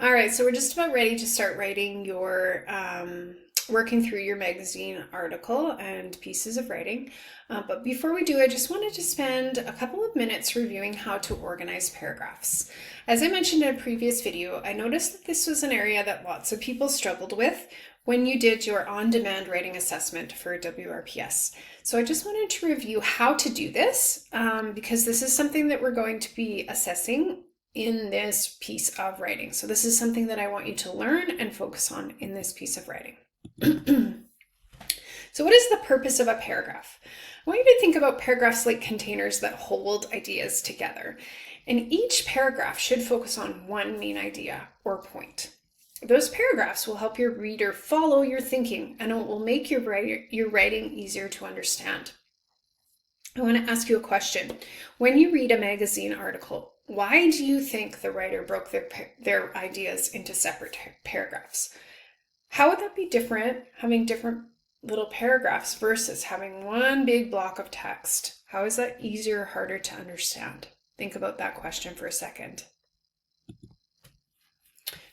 All right, so we're just about ready to start writing your, working through your magazine article and pieces of writing. But before we do, I just wanted to spend a couple of minutes reviewing how to organize paragraphs. As I mentioned in a previous video, I noticed that this was an area that lots of people struggled with when you did your on-demand writing assessment for WRPS. So I just wanted to review how to do this because this is something that we're going to be assessing in this piece of writing. So this is something that I want you to learn and focus on in this piece of writing. So what is the purpose of a paragraph? I want you to think about paragraphs like containers that hold ideas together. And each paragraph should focus on one main idea or point. Those paragraphs will help your reader follow your thinking, and it will make your writing easier to understand. I want to ask you a question. When you read a magazine article, why do you think the writer broke their ideas into separate paragraphs? How would that be different, having different little paragraphs versus having one big block of text? How is that easier or harder to understand? Think about that question for a second.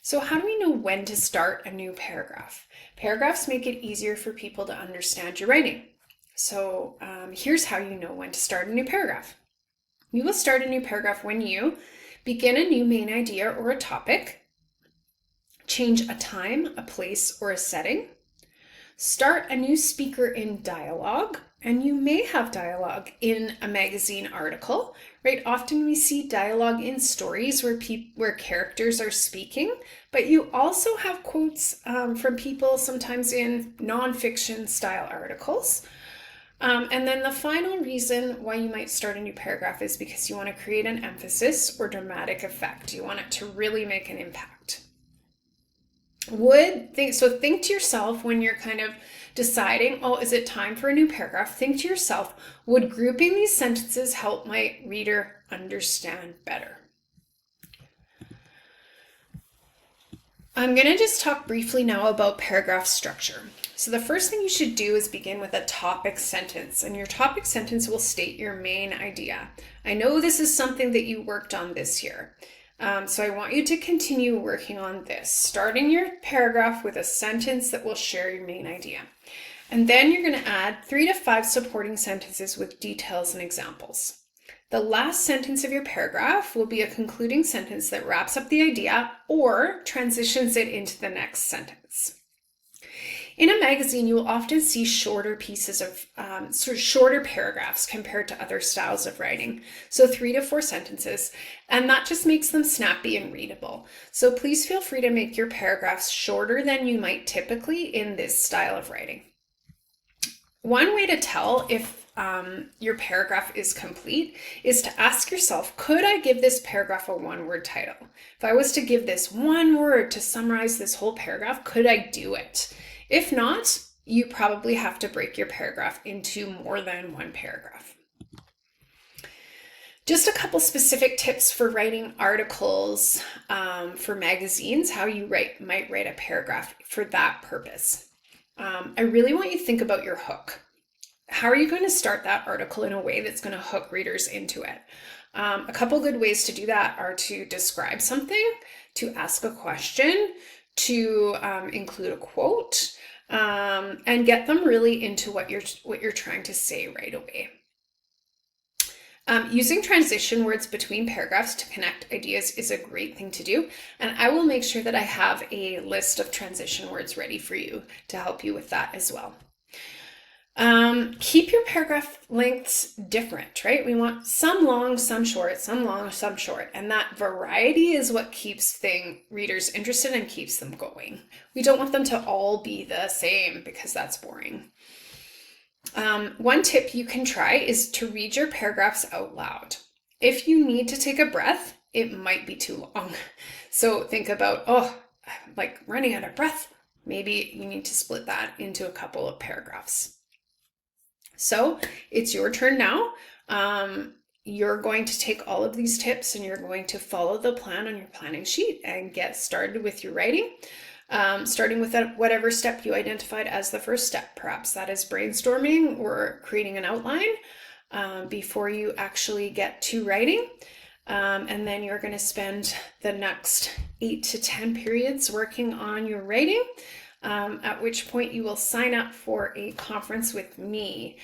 So how do we know when to start a new paragraph? Paragraphs make it easier for people to understand your writing. So here's how you know when to start a new paragraph. You will start a new paragraph when you begin a new main idea or a topic, change a time, a place, or a setting, start a new speaker in dialogue, and you may have dialogue in a magazine article, right? Often we see dialogue in stories where characters are speaking, but you also have quotes from people sometimes in nonfiction style articles. And then the final reason why you might start a new paragraph is because you want to create an emphasis or dramatic effect. You want it to really make an impact. So think to yourself when you're kind of deciding, oh, is it time for a new paragraph? Think to yourself, would grouping these sentences help my reader understand better? I'm going to just talk briefly now about paragraph structure. So the first thing you should do is begin with a topic sentence, and your topic sentence will state your main idea. I know this is something that you worked on this year. So I want you to continue working on this, starting your paragraph with a sentence that will share your main idea. And then you're going to add 3 to 5 supporting sentences with details and examples. The last sentence of your paragraph will be a concluding sentence that wraps up the idea or transitions it into the next sentence. In a magazine, you will often see shorter pieces of shorter paragraphs compared to other styles of writing. So 3 to 4 sentences, and that just makes them snappy and readable. So please feel free to make your paragraphs shorter than you might typically in this style of writing. One way to tell if your paragraph is complete is to ask yourself, could I give this paragraph a one-word title? If I was to give this one word to summarize this whole paragraph, could I do it? If not, you probably have to break your paragraph into more than one paragraph. Just a couple specific tips for writing articles for magazines, how you might write a paragraph for that purpose. I really want you to think about your hook. How are you going to start that article in a way that's going to hook readers into it? A couple good ways to do that are to describe something, to ask a question, to include a quote, and get them really into what you're trying to say right away. Using transition words between paragraphs to connect ideas is a great thing to do, and I will make sure that I have a list of transition words ready for you to help you with that as well. Keep your paragraph lengths different, right? We want some long, some short, some long, some short, and that variety is what keeps readers interested and keeps them going. We don't want them to all be the same because that's boring. One tip you can try is to read your paragraphs out loud. If you need to take a breath, it might be too long. So think about, I'm like running out of breath. Maybe you need to split that into a couple of paragraphs. So it's your turn now. You're going to take all of these tips and you're going to follow the plan on your planning sheet and get started with your writing. Starting with whatever step you identified as the first step. Perhaps that is brainstorming or creating an outline before you actually get to writing. And then you're going to spend the next 8 to 10 periods working on your writing. At which point you will sign up for a conference with me.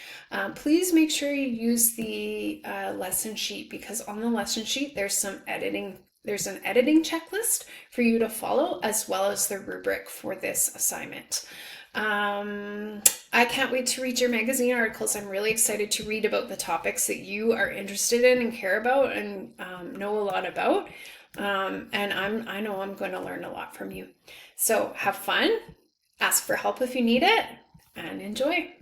Please make sure you use the lesson sheet, because on the lesson sheet there's an editing checklist for you to follow, as well as the rubric for this assignment. I can't wait to read your magazine articles. I'm really excited to read about the topics that you are interested in and care about and know a lot about. And I know I'm going to learn a lot from you. So have fun, ask for help if you need it, and enjoy.